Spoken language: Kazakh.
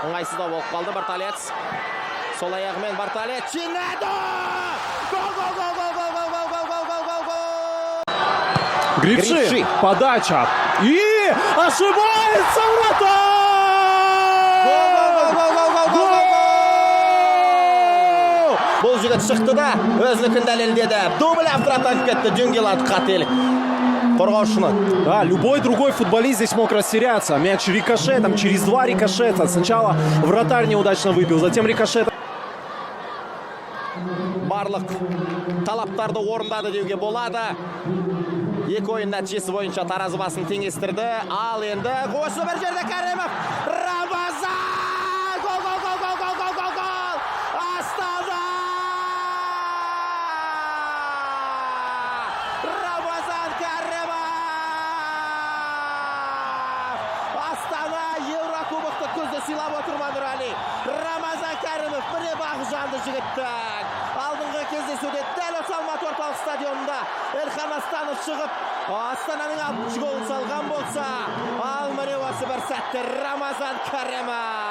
Ыңғайсыздау болып қалды Барталец. Сол аяғымен Барталец жинады! Гол! Гриши. Подача. И ошибается Бұл жігіт шықты да, өзінікін дәлелдеді. Дубль автоатак кетті, Джунгелат қателік. Қорғаушыны. Да, любой другой футболист здесь мог растеряться. Мяч рикошетом, через два рикошета. Сначала вратарь неудачно выбил, затем рикошет. Барлық талаптарды орындады деуге болады. Екі ойын нәтижесі бойынша таразы басын теңестірді. Ал енді осы бір жерде Кәрімов. Рамазан! Гол! Астана! Рамазан Кәрімов! Астана Еврокубокты көзді сыйлап отыр Нұрали. Рамазан Кәрімов бірі бағы жанды жігіттік. Алдыңғы кездесуде дәл осы Алматы орталық стадионында Элхан Астанов шығып, Астананың 6 голын салған болса, ал міне осы бір сәтте Рамазан Кәрімов.